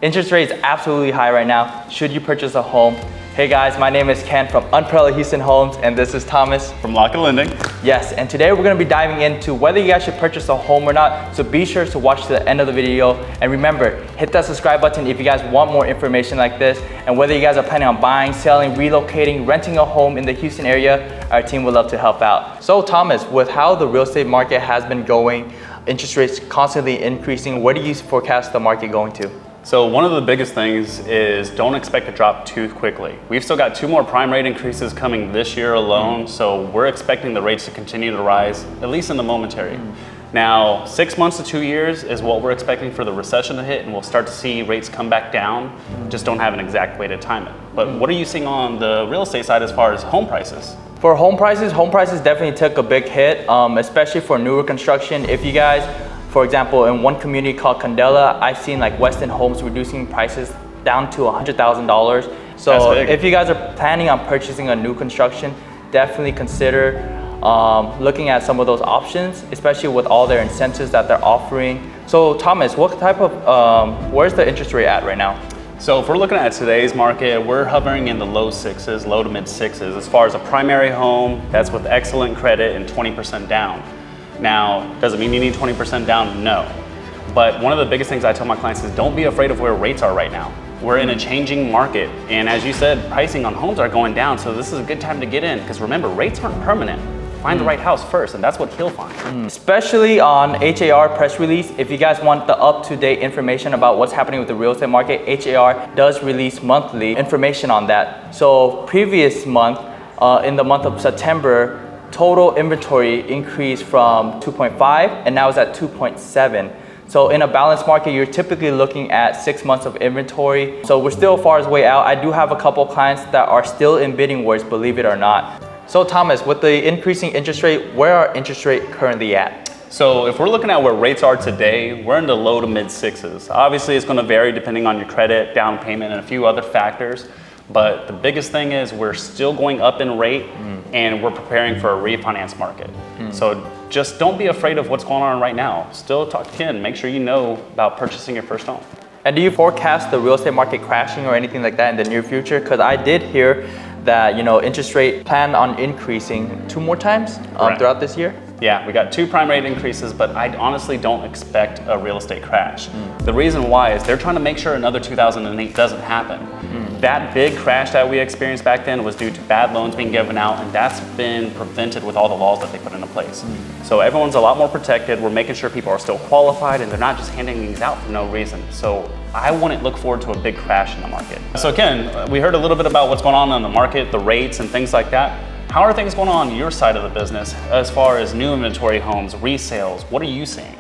Interest rate is absolutely high right now. Should you purchase a home? Hey guys, my name is Ken from Unparalleled Houston Homes, and this is Thomas from Lock & Lending. Yes, and today we're going to be diving into whether you guys should purchase a home or not. So be sure to watch to the end of the video, and remember, hit that subscribe button if you guys want more information like this. And whether you guys are planning on buying, selling, relocating, renting a home in the Houston area, our team would love to help out. So Thomas, with how the real estate market has been going, interest rates constantly increasing, where do you forecast the market going to? So one of the biggest things is don't expect to drop too quickly. We've still got 2 more prime rate increases coming this year alone, so we're expecting the rates to continue to rise, at least in the momentary. Now, 6 months to 2 years is what we're expecting for the recession to hit, and we'll start to see rates come back down. Just don't have an exact way to time it. But what are you seeing on the real estate side as far as home prices? For home prices definitely took a big hit, especially for newer construction. If you guys, for example, in one community called Candela, I've seen like Weston Homes reducing prices down to $100,000. So if you guys are planning on purchasing a new construction, definitely consider looking at some of those options, especially with all their incentives that they're offering. So Thomas, what type of, where's the interest rate at right now? So if we're looking at today's market, we're hovering in the low 6s, low to mid 6s. As far as a primary home, that's with excellent credit and 20% down. Now, does it mean you need 20% down? No. But one of the biggest things I tell my clients is don't be afraid of where rates are right now. We're in a changing market. And as you said, pricing on homes are going down. So this is a good time to get in because remember, rates aren't permanent. Find the right house first, and that's what he'll find. Especially on HAR press release, if you guys want the up-to-date information about what's happening with the real estate market, HAR does release monthly information on that. So previous month, in the month of September, total inventory increased from 2.5 and now it's at 2.7. So in a balanced market, you're typically looking at 6 months of inventory. So we're still far as way out. I do have a couple clients that are still in bidding wars, believe it or not. So Thomas, with the increasing interest rate, where are interest rate currently at? So if we're looking at where rates are today, we're in the low to mid 6s. Obviously, it's going to vary depending on your credit, down payment, and a few other factors. But the biggest thing is we're still going up in rate and we're preparing for a refinance market. So just don't be afraid of what's going on right now. Still talk to Ken, make sure you know about purchasing your first home. And do you forecast the real estate market crashing or anything like that in the near future? Because I did hear that, interest rate plan on increasing 2 more times throughout this year. Yeah, we got 2 prime rate increases, but I honestly don't expect a real estate crash. The reason why is they're trying to make sure another 2008 doesn't happen. That big crash that we experienced back then was due to bad loans being given out, and that's been prevented with all the laws that they put into place. So everyone's a lot more protected. We're making sure people are still qualified and they're not just handing these out for no reason. So I wouldn't look forward to a big crash in the market. So Ken, we heard a little bit about what's going on in the market, the rates and things like that. How are things going on your side of the business as far as new inventory homes, resales? What are you seeing?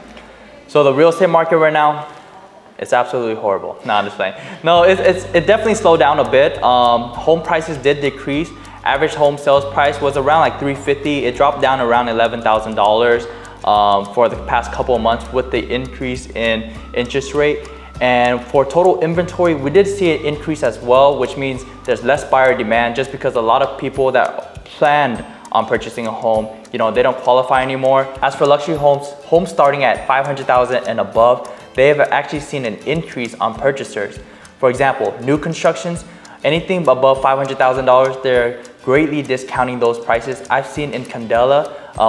So the real estate market right now, it's absolutely horrible. No, I'm just playing. No, it definitely slowed down a bit. Home prices did decrease. Average home sales price was around like $350,000. It dropped down around $11,000 for the past couple of months with the increase in interest rate. And for total inventory, we did see an increase as well, which means there's less buyer demand just because a lot of people that planned on purchasing a home, they don't qualify anymore. As for luxury homes starting at $500,000 and above, they have actually seen an increase on purchasers. For example, new constructions, anything above $500,000, they're greatly discounting those prices. I've seen in Candela,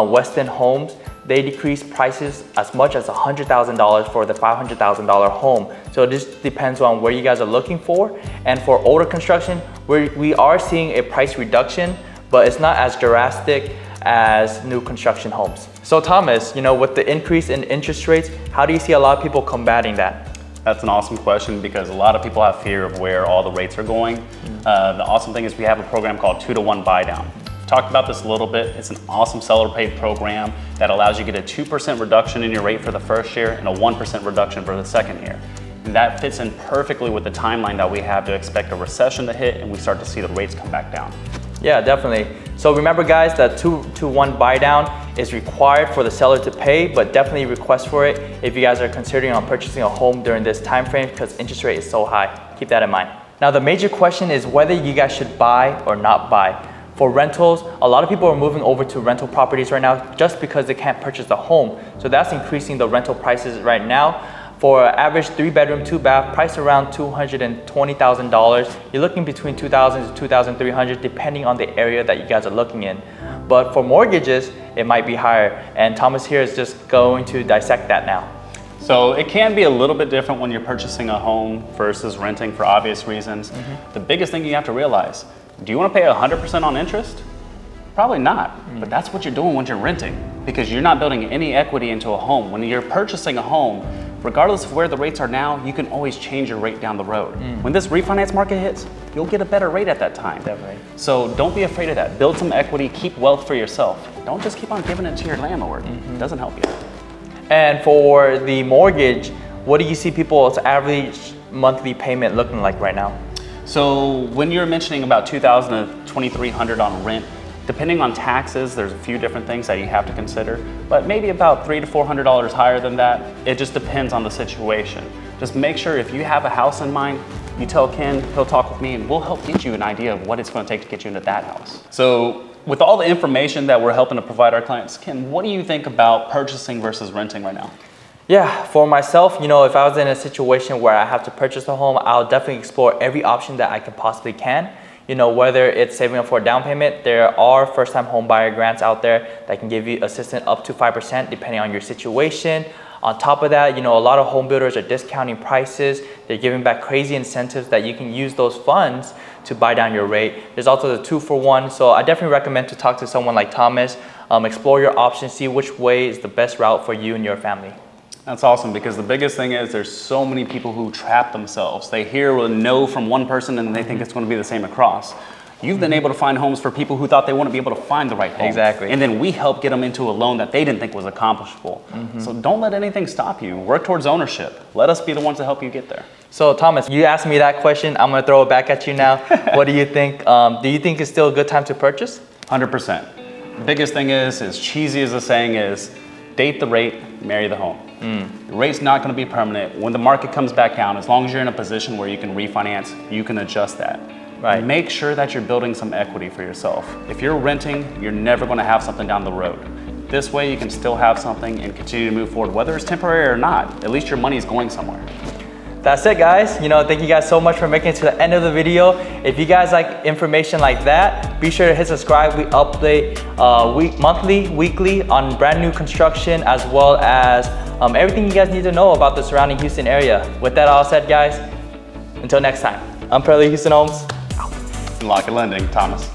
Weston Homes, they decreased prices as much as $100,000 for the $500,000 home. So this depends on where you guys are looking for. And for older construction, we are seeing a price reduction, but it's not as drastic as new construction homes. So Thomas, with the increase in interest rates, how do you see a lot of people combating that? That's an awesome question because a lot of people have fear of where all the rates are going. The awesome thing is we have a program called 2-to-1 buy down. We've talked about this a little bit. It's an awesome seller paid program that allows you to get a 2% reduction in your rate for the first year and a 1% reduction for the second year. And that fits in perfectly with the timeline that we have to expect a recession to hit and we start to see the rates come back down. Yeah, definitely. So remember guys, that 2-to-1 buy down is required for the seller to pay, but definitely request for it if you guys are considering on purchasing a home during this time frame because interest rate is so high. Keep that in mind. Now the major question is whether you guys should buy or not buy. For rentals, a lot of people are moving over to rental properties right now just because they can't purchase a home. So that's increasing the rental prices right now. For an average 3-bedroom, 2-bath, priced around $220,000. You're looking between $2,000 to $2,300 depending on the area that you guys are looking in. But for mortgages, it might be higher. And Thomas here is just going to dissect that now. So it can be a little bit different when you're purchasing a home versus renting for obvious reasons. The biggest thing you have to realize, do you want to pay 100% on interest? Probably not, but that's what you're doing when you're renting, because you're not building any equity into a home. When you're purchasing a home, regardless of where the rates are now, you can always change your rate down the road. When this refinance market hits, you'll get a better rate at that time. Definitely. So don't be afraid of that. Build some equity, keep wealth for yourself. Don't just keep on giving it to your landlord. It doesn't help you. And for the mortgage, what do you see people's average monthly payment looking like right now? So when you're mentioning about $2,000 to $2,300 on rent, depending on taxes, there's a few different things that you have to consider, but maybe about $300 to $400 higher than that. It just depends on the situation. Just make sure if you have a house in mind, you tell Ken, he'll talk with me, and we'll help get you an idea of what it's going to take to get you into that house. So with all the information that we're helping to provide our clients, Ken, what do you think about purchasing versus renting right now? Yeah, for myself, if I was in a situation where I have to purchase a home, I'll definitely explore every option that I can possibly can. Whether it's saving up for a down payment, there are first-time home buyer grants out there that can give you assistance up to 5% depending on your situation. On top of that, a lot of home builders are discounting prices. They're giving back crazy incentives that you can use those funds to buy down your rate. There's also the 2-for-1. So I definitely recommend to talk to someone like Thomas, explore your options, see which way is the best route for you and your family. That's awesome, because the biggest thing is there's so many people who trap themselves. They hear a no from one person and they think it's going to be the same across. You've been able to find homes for people who thought they wouldn't be able to find the right home. Exactly. And then we help get them into a loan that they didn't think was accomplishable. So don't let anything stop you. Work towards ownership. Let us be the ones to help you get there. So Thomas, you asked me that question. I'm going to throw it back at you now. What do you think? Do you think it's still a good time to purchase? 100%. The biggest thing is, as cheesy as the saying is, date the rate, marry the home. The rate's not going to be permanent. When the market comes back down, as long as you're in a position where you can refinance, you can adjust that. Right. Make sure that you're building some equity for yourself. If you're renting, you're never going to have something down the road. This way you can still have something and continue to move forward, whether it's temporary or not. At least your money is going somewhere. That's it, guys. Thank you guys so much for making it to the end of the video. If you guys like information like that, be sure to hit subscribe. We update monthly, weekly on brand new construction, as well as everything you guys need to know about the surrounding Houston area. With that all said, guys, until next time, Unparalleled Houston Homes. Lock and lending, Thomas.